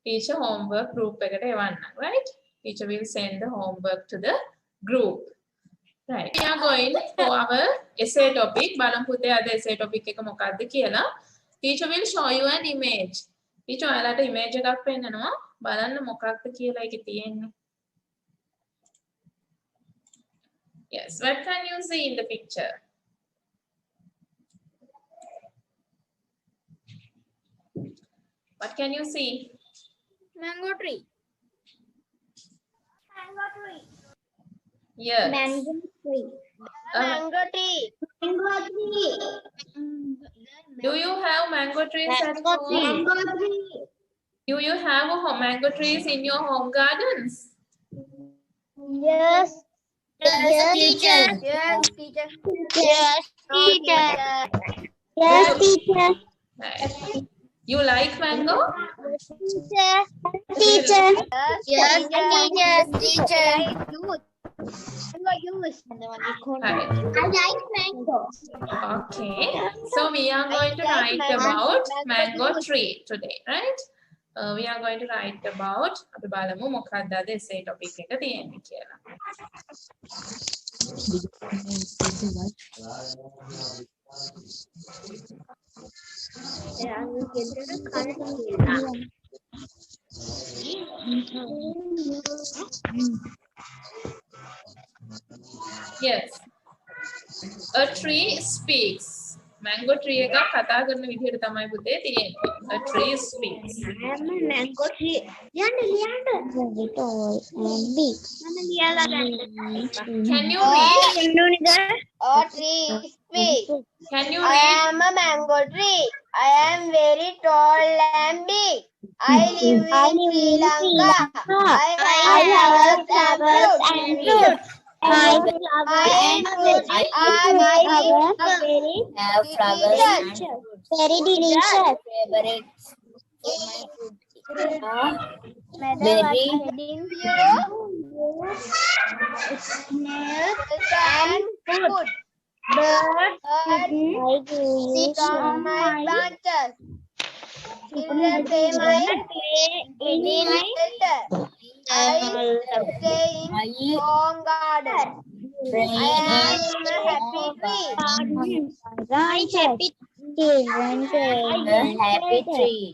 Teacher homework group එකට එවන්න. Right? Teacher will send the homework to the group. Right. We are going for our essay topic. බලමු පුතේ අද essay topic එක මොකක්ද කියලා. Teacher will show you an image. teacher ඔයාලට image එකක් පෙන්නනවා. බලන්න මොකක්ද කියලා ඒකේ තියෙන්නේ. Yes, what can you see in the picture? What can you see?
Mango tree. Mango tree.
Yes.
Mango tree. Mango tree. Mango tree.
Do you have mango trees at home?
Mango tree.
Do you have mango trees in your home gardens?
Yes. Yes, teacher. Yes, teacher. Yes, teacher. Yes, teacher.
Right. You like mango?
Teacher. Teacher. Yes, teacher. Teacher.
Right.
I like mango.
Okay. So we are going to write about mango tree today, right? We are going to write about අපි බලමු මොකක්ද අද essay topic එක තියෙන්නේ කියලා. Yes. A tree speaks. Mango tree එකක් කතා කරන විදිහට තමයි පුතේ තියෙන්නේ. A tree speaks.
Mango tree. ලියන්න. Big.
Can you read?
A tree speaks.
Can you
I
read?
am a mango tree. I am very tall and big. I live in Sri Lanka. I have flowers and fruits. My fruits are very delicious. Very milk and food. Birds sit on my branches. Children play in my shelter. I stay in home garden. I am a happy tree.
Happy tree.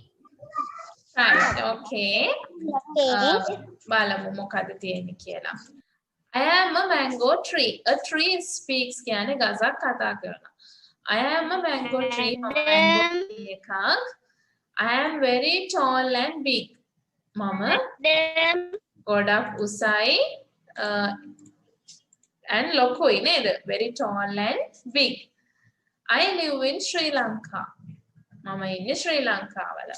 Right. Okay. බලමු මොකද තියෙන්නේ කියලා. I am a mango tree. A tree speaks කියන්නේ ගසක් කතා කරනවා. I am a mango tree. mango tree එකක්. I am very tall and big. මම ගොඩක් උසයි and ලොකුයි නේද? Very tall and big. I live in Sri Lanka. මම ඉන්නේ ශ්‍රී ලංකාවල.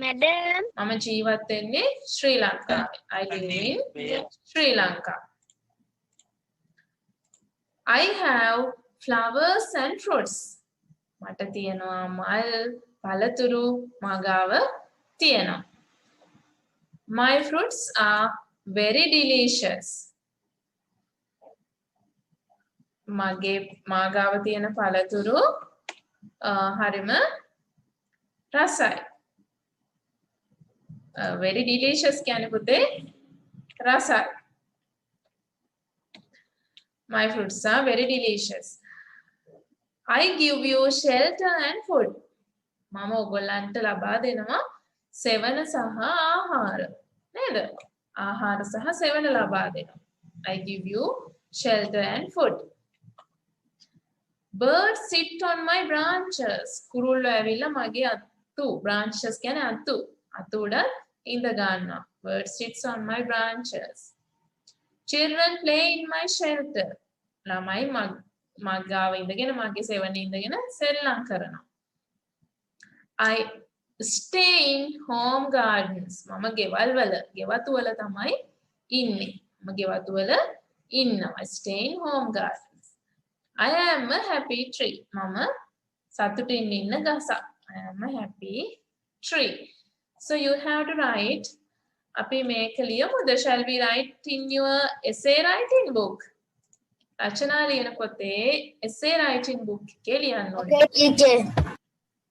Madam.
මම ජීවත් වෙන්නේ ශ්‍රී ලංකාවේ. I live in Sri Lanka. I have flowers and fruits. මට තියෙනවා මල්, පළතුරු, මගාව තියෙනවා. My fruits are very delicious. මගේ මාගාව තියෙන පළතුරු හරිම රසයි. Very delicious කියන්නේ පුතේ රසයි. My fruits are very delicious. I give you shelter and food. මම ඔයගොල්ලන්ට ලබා දෙනවා සෙවන සහ ආහාර. නේද? ආහාර සහ සෙවන ලබා දෙනවා. I give you shelter and food. Birds sit on my branches. කුරුල්ලෝ ඇවිල්ලා මගේ අතු. Branches කියන්නේ අතු. අතු උඩ ඉඳ ගන්නවා. Birds sits on my branches. Children play in my shelter. ළමයි මගාව ඉඳගෙන මගේ සෙවණේ ඉඳගෙන සෙල්ලම් කරනවා. I stay in home gardens. මම ගෙවල් වල ගෙවතු වල තමයි ඉන්නේ. මම ගෙවතු වල ඉන්නවා. I stay in home gardens. I am a happy tree. මම සතුටින් ඉන්න ගසක්. I am a happy tree. So you have to write. අපි මේක ලියමුද? Shall we write in your essay writing book? රචනා ලියන පොතේ essay writing book එකේ ලියන්න ඕනේ.
Okay, teacher.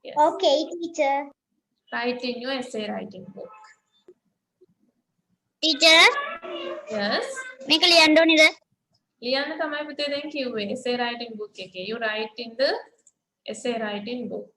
Yes.
Okay, teacher.
Write in your essay writing book.
Teacher,
Yes.
මේක ලියන්න ඕනේද?
ලියන්න තමයි පුතේ දැන් කිව්වේ essay writing book එකේ. You write in the essay writing book.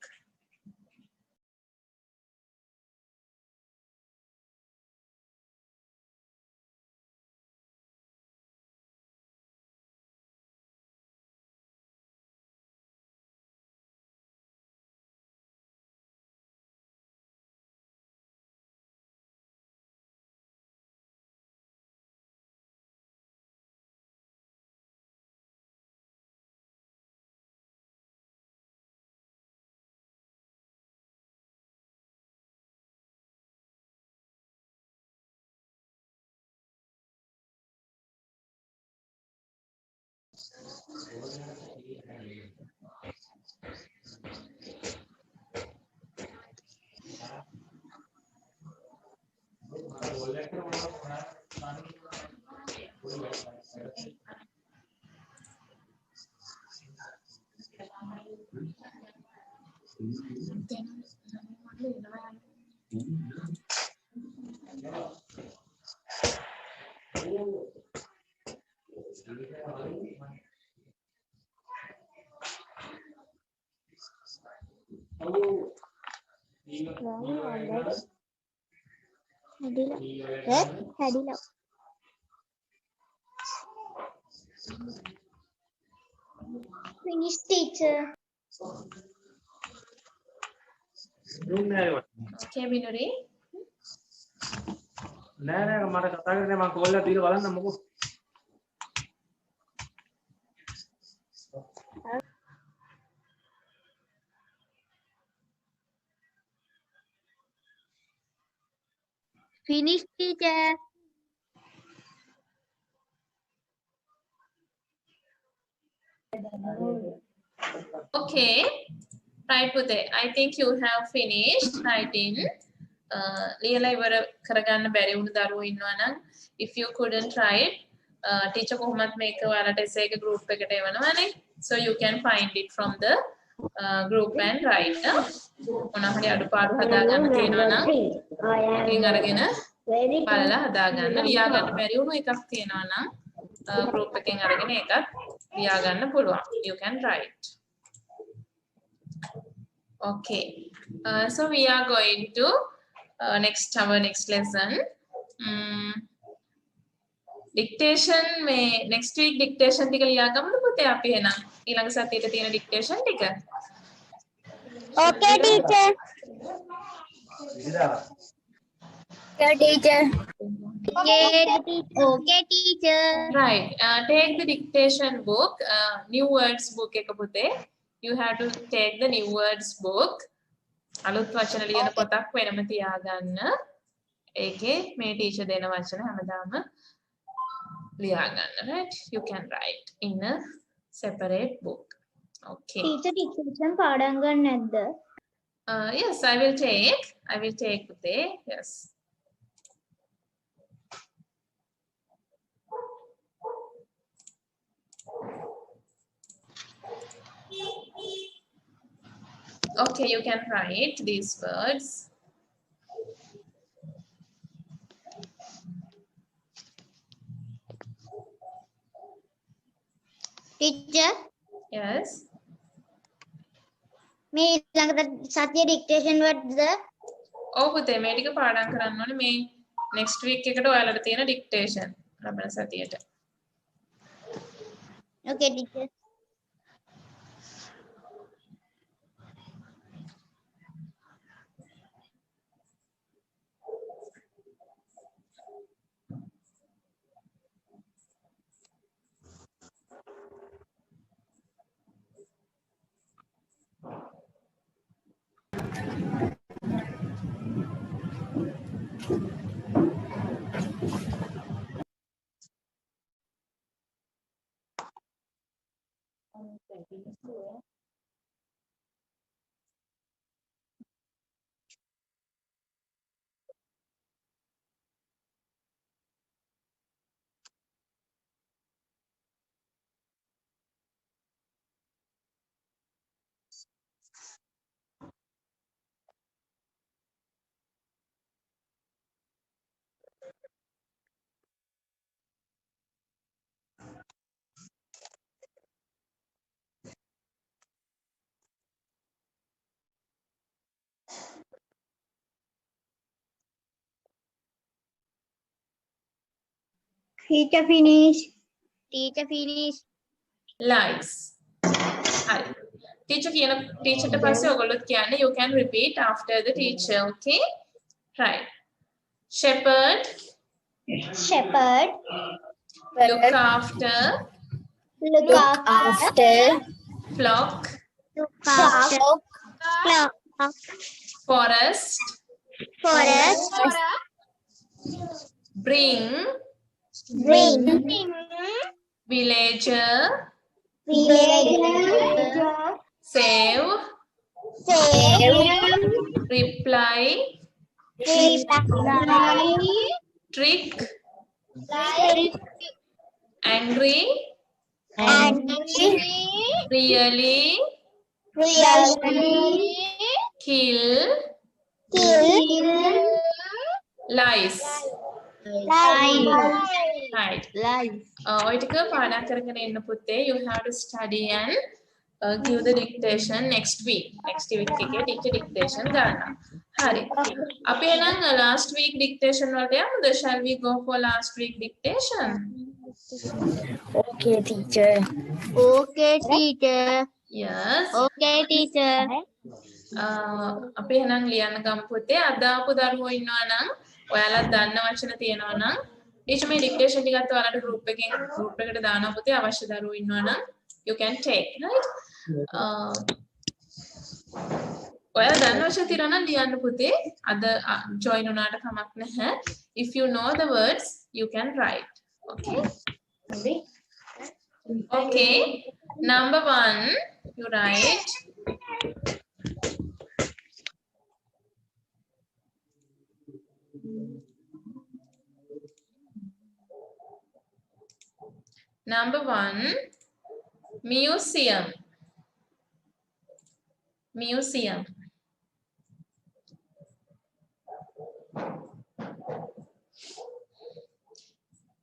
Finish, teacher.
Okay, Binuri.
නෑ මට කතා කරන්නේ මම කෝල් එක දීලා බලන්න මොකෝ.
Finish, teacher.
Okay. Right, Pute. I think you have finished writing. ලියලා ඉවර කරගන්න බැරි වුණ දරුවෝ ඉන්නවා නම් if you couldn't write, teacher කොහොමත් මේක ඔයාලට essay එක group එකට එවනවානේ. So you can find it from the group and write. මොනවා හරි අඩුපාඩු හදාගන්න තියෙනවා නම් ඉතින් අරගෙන බලලා හදාගන්න. ලියාගන්න බැරි වුණු එකක් තියෙනවා නම් group එකෙන් අරගෙන ඒකත් ලියාගන්න පුළුවන්. You can write. Okay. So we are going to our next lesson. Dictation මේ next week dictation ටික ලියාගමුද පුතේ අපි එහෙනම් ඊළඟ සතියේට තියෙන dictation ටික.
Okay, teacher. Okay, teacher. Okay, teacher.
Right. Take the dictation book, new words book එක පුතේ. You have to take the new words book. අලුත් වචන ලියන පොතක් වෙනම තියාගන්න. ඒකේ මේ ටීචර් දෙන වචන හැමදාම ලියාගන්න. Right? You can write in a separate book. Okay.
Teacher, dictation පාඩම් ගන්න නැද්ද?
Yes, I will take පුතේ. Yes. Okay, you can write these words.
Teacher,
Yes.
මේ ඊළඟට සතියේ dictation වලද?
ඔව් පුතේ මේ ටික පාඩම් කරන්න ඕනේ මේ next week එකට ඔයාලට තියෙන dictation ලබන සතියේට.
Okay, teacher. Teacher, finish. Teacher, finish.
Lies. Hi. Teacher ට පස්සේ ඔයගොල්ලොත් කියන්න. You can repeat after the teacher. Okay? Right. Shepherd.
Shepherd.
Look after.
Look after.
Flock.
Flock.
Forest.
Forest.
Bring. Villager.
Villager.
Save. Reply. Trick. Angry. Really. Kill. Lies. Right. ඔය ටික පාඩම් කරගෙන ඉන්න පුතේ. You have to study and give the dictation next week. Next week එකේ teacher dictation ගන්නවා. හරි. අපි එහෙනම් last week dictation වලට යමුද? Shall we go for last week dictation?
Okay, teacher. Okay, teacher.
Yes.
Okay, teacher.
අපි එහෙනම් ලියන්න ගමු පුතේ. අද ආපු දරුවෝ ඉන්නවා නම් ඔයාලා දන්න වචන තියෙනවා නම් ටීචර් මේ dictation ටිකත් ඔයාලට group එකට දානවා පුතේ. අවශ්‍ය දරුවෝ ඉන්නවා නම් you can take, right? ඔයාලා දන්න වචන තියෙනවා නම් ලියන්න පුතේ. අද join වුණාට කමක් නැහැ. If you know the words, you can write. Okay? Okay. Number 1, you write. Number 1, museum. Museum.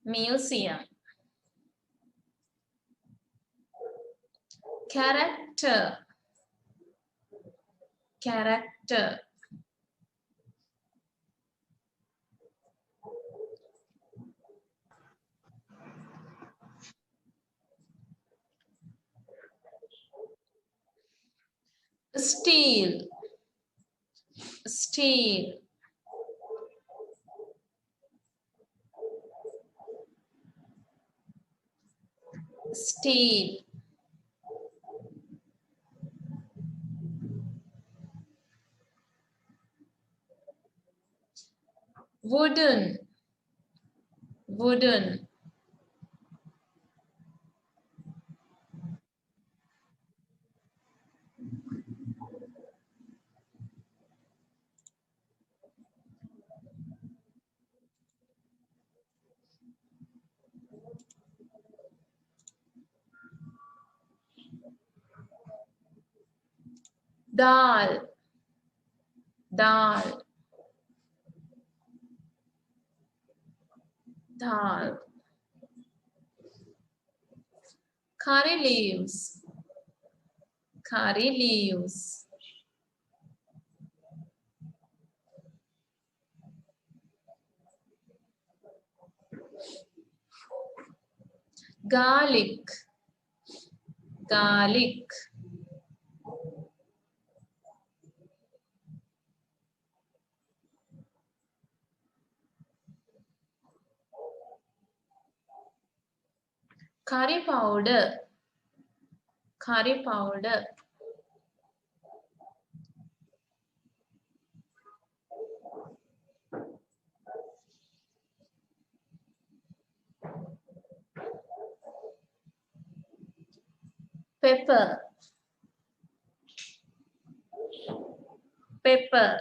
Museum. Character. Character. Steel. Steel. Steel. Wooden. Wooden. Dal. Dal. Dal. Curry leaves. Curry leaves. Garlic. Garlic. Curry powder. Curry powder. Pepper. Pepper.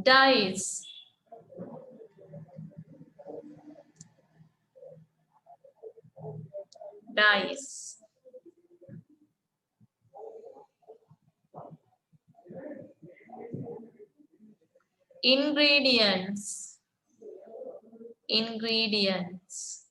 Dice. Dice. Ingredients. Ingredients.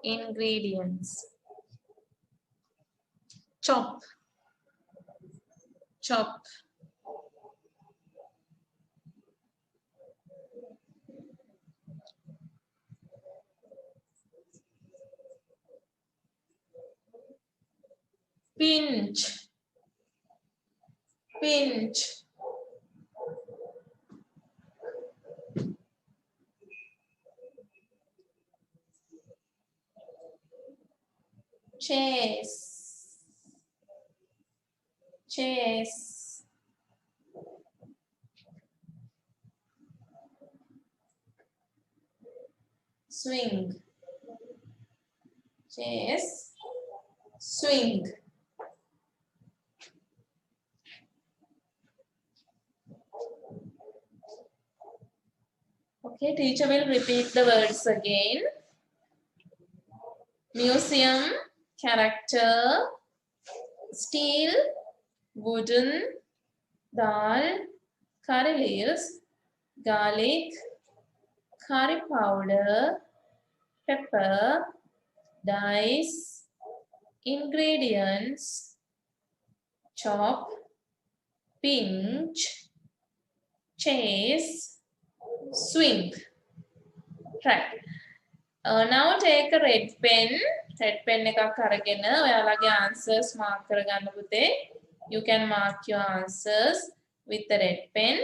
Ingredients. Chop. Chop. Pinch. Pinch. Chase. Chase. Swing. Chase. Swing. Okay, teacher will repeat the words again. Museum, character, steel, wooden, dal, curry leaves, garlic, curry powder, pepper, dice, ingredients, chop, pinch, chase, swing. Right. Now take a red pen. Red pen එකක් අරගෙන ඔයාලගේ answers mark කරගන්න පුතේ. You can mark your answers with the red pen.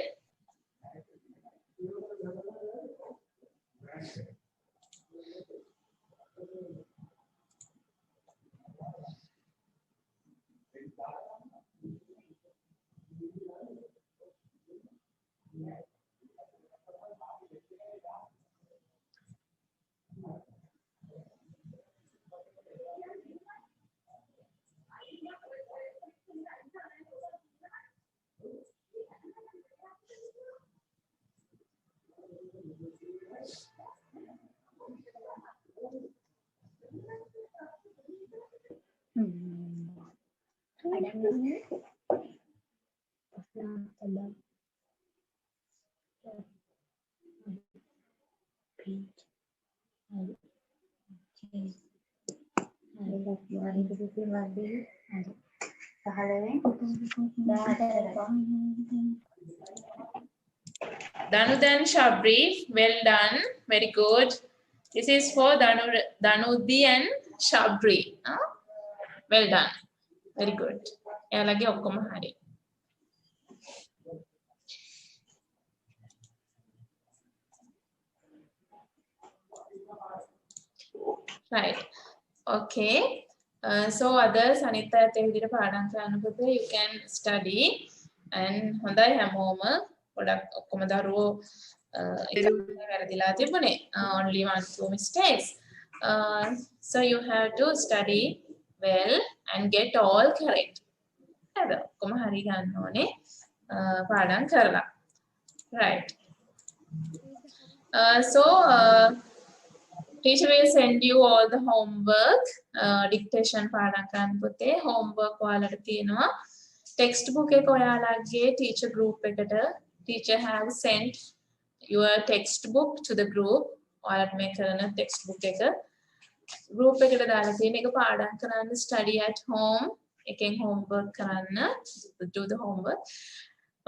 Danudan Shabri, well done, very good. This is for Danudi and Shabri. Well done, very good. එයාලගේ ඔක්කොම හරි. Right. Okay. So others අනිත් අයත් ඒ විදිහට පාඩම් කරන්න පුතේ you can study and හොඳයි හැමෝම ගොඩක් ඔක්කොම දරුවෝ වැරදිලා තිබුණේ only 1-2 mistakes. So you have to study well and get all correct. හරිද? ඔක්කොම හරි ගන්න ඕනේ පාඩම් කරලා. Right. Teacher will send you all the homework. Dictation පාඩම් කරන්න පුතේ. Homework ඔයාලට තියෙනවා. Textbook එක ඔයාලගේ teacher group එකට teacher have sent your textbook to the group. ඔයාලට මේ කරන textbook එක group එකට දාලා තියෙන එක පාඩම් කරන්න study at home. එකෙන් homework කරන්න do the homework.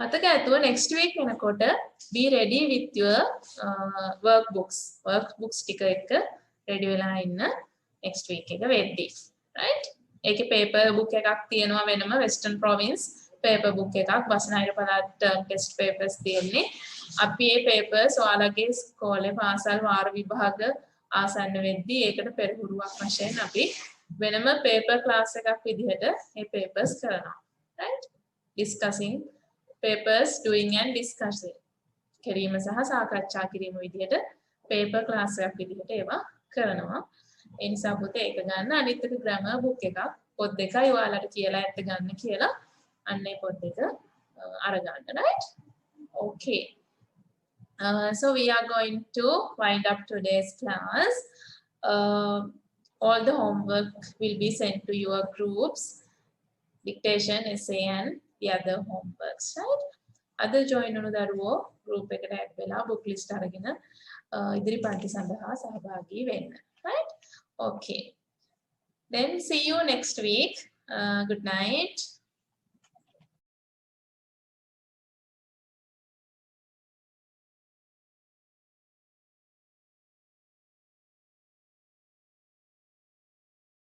මතක ඇතුව next week වෙනකොට be ready with your workbooks ටික එක්ක ready වෙලා ඉන්න next week එක වෙද්දී right ඒකේ paper book එකක් තියෙනවා වෙනම western province paper book එකක් බස්නාහිර පළාත් term test papers තියෙන්නේ අපි මේ papers ඔයාලගේ ඉස්කෝලේ පාසල් වාර විභාග ආසන්න වෙද්දී ඒකට පෙරහුරුවක් වශයෙන් අපි වෙනම paper class එකක් විදිහට මේ papers කරනවා right discussing papers doing and discussing කිරීම සහ සාකච්ඡා කිරීම විදිහට paper class එකක් විදිහට ඒවා කරනවා ඒ නිසා පුතේ ඒක ගන්න අනිත් එක grammar book එකක් පොත් දෙකයි ඔයාලට කියලා ඇත්ත ගන්න කියලා අන්න ඒ පොත් දෙක අරගන්න right okay so we are going to wind up today's class all the homework will be sent to your groups dictation essay and the other homeworks right other join වුණු දරුවෝ group එකට add වෙලා book list අරගෙන ඉදිරි පන්ති සඳහා සහභාගී වෙන්න right okay then see you next week good night